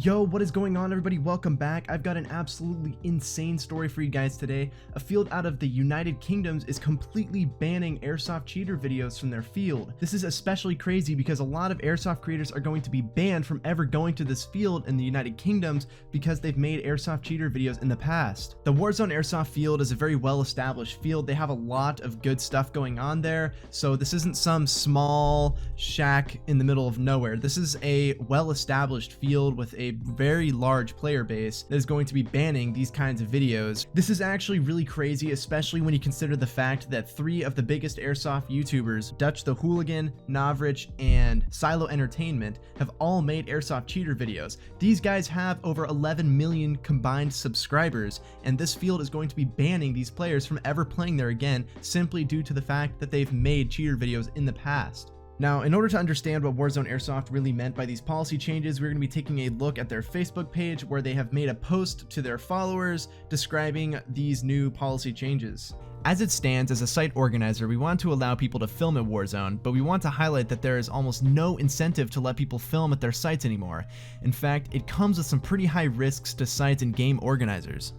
Yo, what is going on, everybody? Welcome back. I've got an absolutely insane story for you guys today. A field out of the United Kingdoms is completely banning airsoft cheater videos from their field. This is especially crazy because a lot of airsoft creators are going to be banned from ever going to this field in the United Kingdoms because they've made airsoft cheater videos in the past. The WarZone Airsoft field is a very well-established field. They have a lot of good stuff going on there, so this isn't some small shack in the middle of nowhere. This is a well-established field with a very large player base that is going to be banning these kinds of videos. This is actually really crazy, especially when you consider the fact that 3 of the biggest airsoft YouTubers, Dutch the Hooligan, Navrich, and Silo Entertainment, have all made airsoft cheater videos. These guys have over 11 million combined subscribers, and this field is going to be banning these players from ever playing there again simply due to the fact that they've made cheater videos in the past. Now, in order to understand what WarZone Airsoft really meant by these policy changes, we're going to be taking a look at their Facebook page where they have made a post to their followers describing these new policy changes. As it stands, as a site organizer, we want to allow people to film at WarZone, but we want to highlight that there is almost no incentive to let people film at their sites anymore. In fact, it comes with some pretty high risks to sites and game organizers.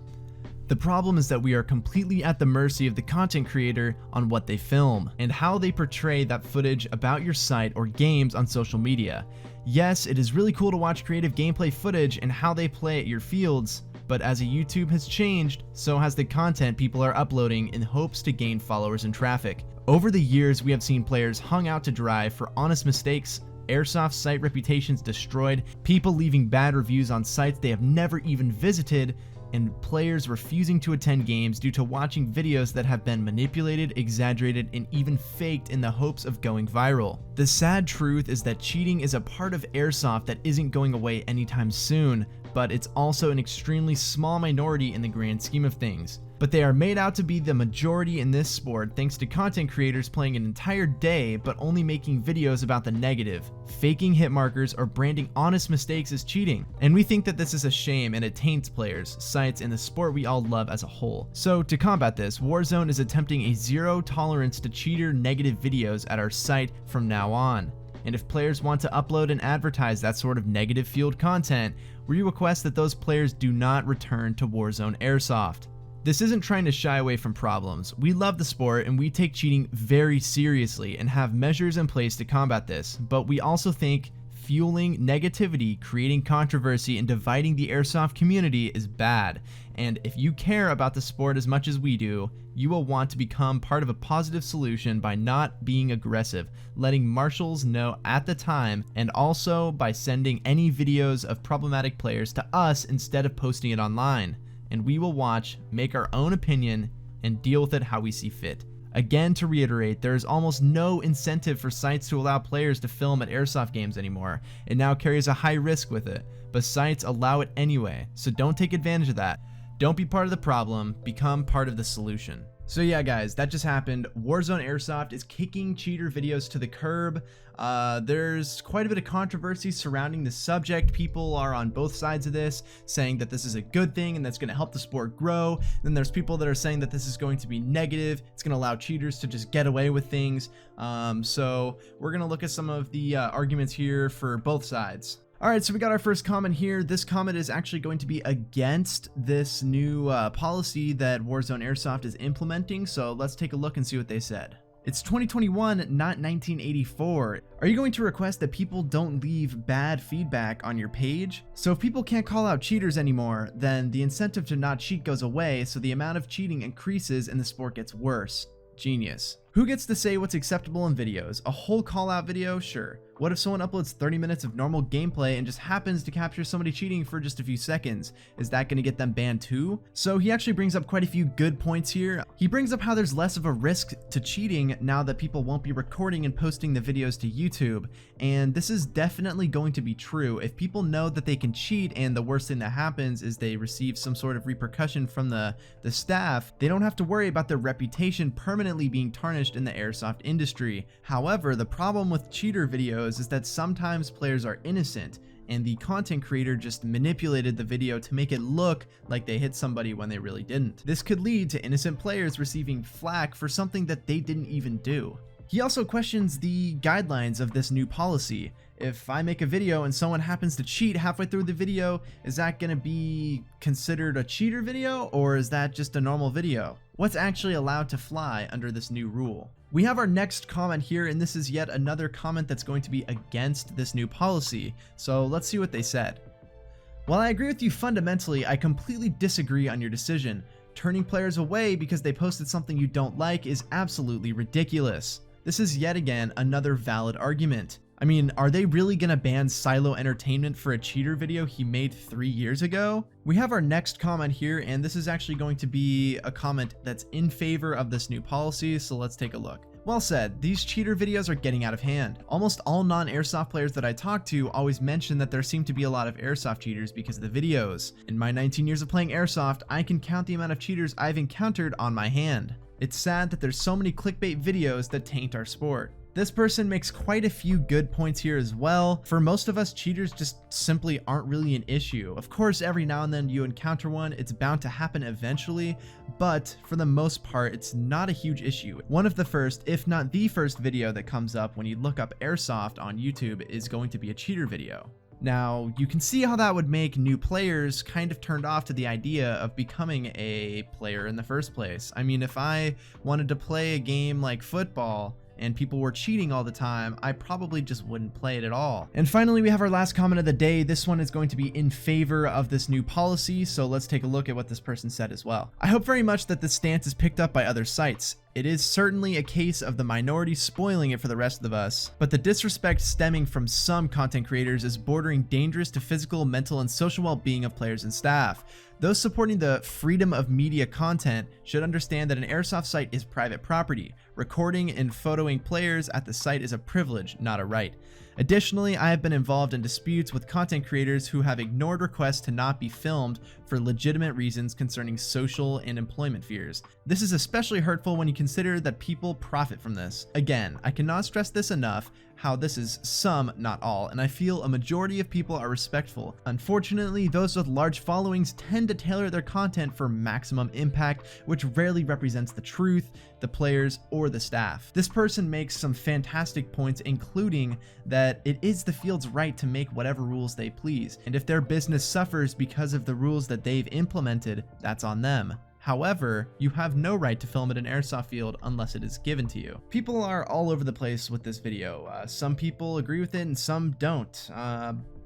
The problem is that we are completely at the mercy of the content creator on what they film and how they portray that footage about your site or games on social media. Yes, it is really cool to watch creative gameplay footage and how they play at your fields, but as YouTube has changed, so has the content people are uploading in hopes to gain followers and traffic. Over the years, we have seen players hung out to dry for honest mistakes, airsoft site reputations destroyed, people leaving bad reviews on sites they have never even visited, and players refusing to attend games due to watching videos that have been manipulated, exaggerated, and even faked in the hopes of going viral. The sad truth is that cheating is a part of airsoft that isn't going away anytime soon, but it's also an extremely small minority in the grand scheme of things. But they are made out to be the majority in this sport thanks to content creators playing an entire day but only making videos about the negative, faking hit markers, or branding honest mistakes as cheating. And we think that this is a shame and it taints players, sites, and the sport we all love as a whole. So to combat this, WarZone is attempting a zero tolerance to cheater negative videos at our site from now on. And if players want to upload and advertise that sort of negative field content, we request that those players do not return to WarZone Airsoft. This isn't trying to shy away from problems. We love the sport and we take cheating very seriously and have measures in place to combat this, but we also think fueling negativity, creating controversy, and dividing the airsoft community is bad. And if you care about the sport as much as we do, you will want to become part of a positive solution by not being aggressive, letting marshals know at the time, and also by sending any videos of problematic players to us instead of posting it online. And we will watch, make our own opinion, and deal with it how we see fit. Again, to reiterate, there is almost no incentive for sites to allow players to film at airsoft games anymore. It now carries a high risk with it, but sites allow it anyway, so don't take advantage of that. Don't be part of the problem, become part of the solution. So yeah guys, that just happened. WarZone Airsoft is kicking cheater videos to the curb. There's quite a bit of controversy surrounding the subject. People are on both sides of this, saying that this is a good thing and that's going to help the sport grow. Then there's people that are saying that this is going to be negative. It's going to allow cheaters to just get away with things. So we're going to look at some of the arguments here for both sides. Alright, so we got our first comment here. This comment is actually going to be against this new policy that WarZone Airsoft is implementing, so let's take a look and see what they said. It's 2021, not 1984. Are you going to request that people don't leave bad feedback on your page? So if people can't call out cheaters anymore, then the incentive to not cheat goes away, so the amount of cheating increases and the sport gets worse. Genius. Who gets to say what's acceptable in videos? A whole call out video? Sure. What if someone uploads 30 minutes of normal gameplay and just happens to capture somebody cheating for just a few seconds? Is that going to get them banned too? So he actually brings up quite a few good points here. He brings up how there's less of a risk to cheating now that people won't be recording and posting the videos to YouTube. And this is definitely going to be true. If people know that they can cheat and the worst thing that happens is they receive some sort of repercussion from the staff, they don't have to worry about their reputation permanently being tarnished in the airsoft industry. However, the problem with cheater videos is that sometimes players are innocent and the content creator just manipulated the video to make it look like they hit somebody when they really didn't. This could lead to innocent players receiving flack for something that they didn't even do. He also questions the guidelines of this new policy. If I make a video and someone happens to cheat halfway through the video, is that going to be considered a cheater video, or is that just a normal video? What's actually allowed to fly under this new rule? We have our next comment here, and this is yet another comment that's going to be against this new policy, so let's see what they said. While I agree with you fundamentally, I completely disagree on your decision. Turning players away because they posted something you don't like is absolutely ridiculous. This is yet again another valid argument. I mean, are they really gonna ban Silo Entertainment for a cheater video he made 3 years ago? We have our next comment here, and this is actually going to be a comment that's in favor of this new policy, so let's take a look. Well said, these cheater videos are getting out of hand. Almost all non-Airsoft players that I talk to always mention that there seem to be a lot of Airsoft cheaters because of the videos. In my 19 years of playing Airsoft, I can count the amount of cheaters I've encountered on my hand. It's sad that there's so many clickbait videos that taint our sport. This person makes quite a few good points here as well. For most of us, cheaters just simply aren't really an issue. Of course, every now and then you encounter one, it's bound to happen eventually, but for the most part, it's not a huge issue. One of the first, if not the first video that comes up when you look up Airsoft on YouTube is going to be a cheater video. Now, you can see how that would make new players kind of turned off to the idea of becoming a player in the first place. I mean, if I wanted to play a game like football, and people were cheating all the time, I probably just wouldn't play it at all. And finally, we have our last comment of the day. This one is going to be in favor of this new policy, so let's take a look at what this person said as well. I hope very much that this stance is picked up by other sites. It is certainly a case of the minority spoiling it for the rest of us, but the disrespect stemming from some content creators is bordering dangerous to physical, mental, and social well-being of players and staff. Those supporting the freedom of media content should understand that an Airsoft site is private property. Recording and photoing players at the site is a privilege, not a right. Additionally, I have been involved in disputes with content creators who have ignored requests to not be filmed for legitimate reasons concerning social and employment fears. This is especially hurtful when you consider that people profit from this. Again, I cannot stress this enough, how this is some, not all, and I feel a majority of people are respectful. Unfortunately, those with large followings tend to tailor their content for maximum impact, which rarely represents the truth, the players, or the staff. This person makes some fantastic points, including that it is the field's right to make whatever rules they please, and if their business suffers because of the rules that they've implemented, that's on them. However, you have no right to film at an airsoft field unless it is given to you. People are all over the place with this video. Some people agree with it and some don't.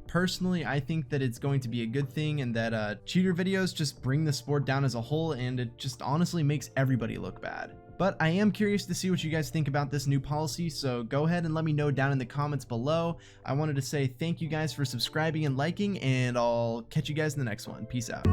Personally, I think that it's going to be a good thing and that cheater videos just bring the sport down as a whole, and it just honestly makes everybody look bad. But I am curious to see what you guys think about this new policy, so go ahead and let me know down in the comments below. I wanted to say thank you guys for subscribing and liking, and I'll catch you guys in the next one. Peace out.